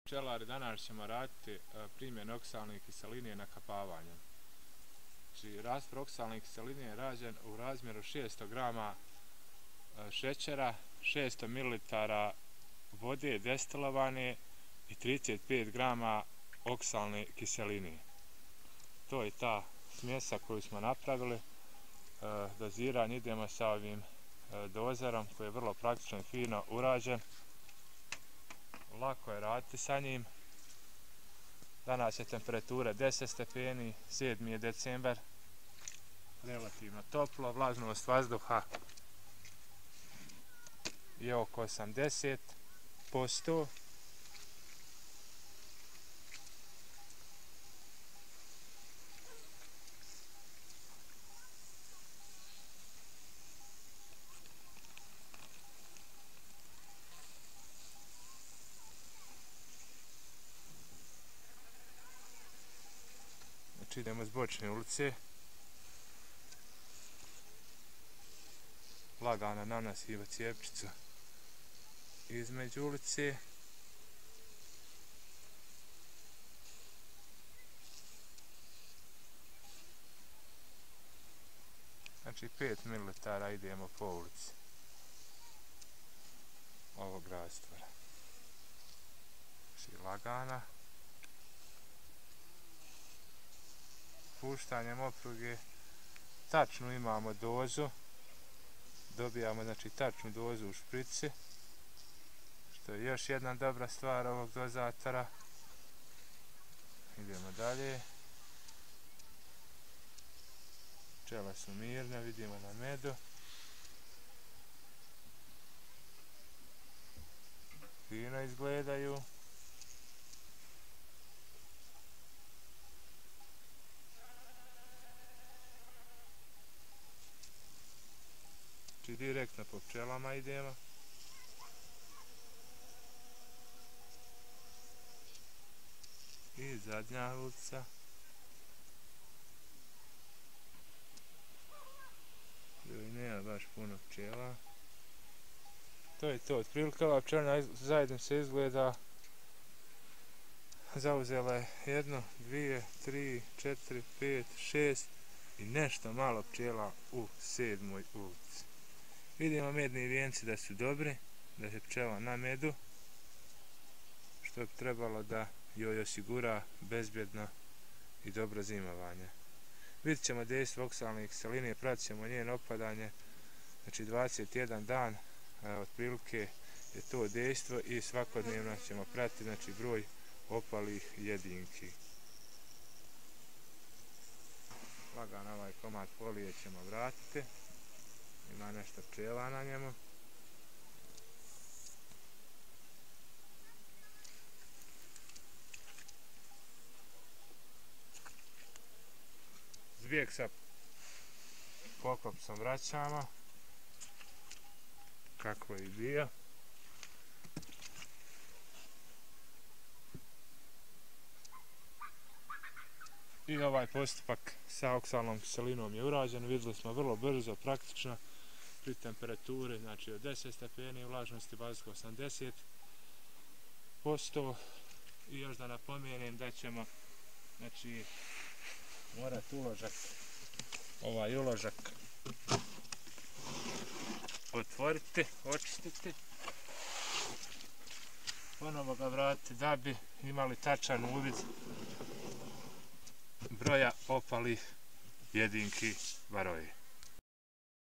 Pčelari, danas ćemo raditi primjenu oksalne kiseline na kapavanje. Znači, rastvor oksalne kiseline je rađen u razmjeru 600 grama šećera, 600 ml vode destilovane i 35 grama oksalne kiseline. To je ta smjesa koju smo napravili. Doziranje idemo sa ovim dozerom koji je vrlo praktično i fino urađen. Lako je raditi sa njim. Danas je temperatura 10 stepeni, 7. je decembar, relativno toplo, vlažnost vazduha je oko 80%. Idemo s bočne ulice, lagano nanosimo cijepčicu između ulice, znači 5 ml idemo po ulici ovog rastvora, znači lagana. Puštanjem opruge tačnu imamo dozu, dobijamo znači tačnu dozu u šprici, što je još jedna dobra stvar ovog dozatora. Idemo dalje. Pčele su mirne, vidimo na medu. Fino izgledaju. Direktno po pčelama idemo. I zadnja ulica. Joj, nema baš puno pčela. To je to, otprilike ova pčelna zajednica izgleda. Zauzela je 1, 2, 3, 4, 5, 6 i nešto malo pčela u 7. ulici. Vidimo medni vijenci da su dobri, da je pčela na medu, što bi trebalo da joj osigura bezbjedno i dobro zimovanje. Vidjet ćemo dejstvo oksalne kiseline, pratit ćemo njeno opadanje, znači 21 dan, otprilike je to dejstvo i svakodnevno ćemo pratiti znači broj opalih jedinki. Lagano ovaj komad folije ćemo vratiti. Ima nešto pčela na njemu. Zbijeg sa poklopcom vraćamo. Kako je bio. I ovaj postupak sa oksalnom kiselinom je urađen. Vidjeli smo vrlo brzo, praktično. Pri temperaturi, znači od 10 stepeni, vlažnosti vazduha 80%. I još da napomenem da ćemo znači morati ovaj uložak otvoriti, očistiti, ponovo ga vratiti da bi imali tačan uvid broja opalih jedinki varoje.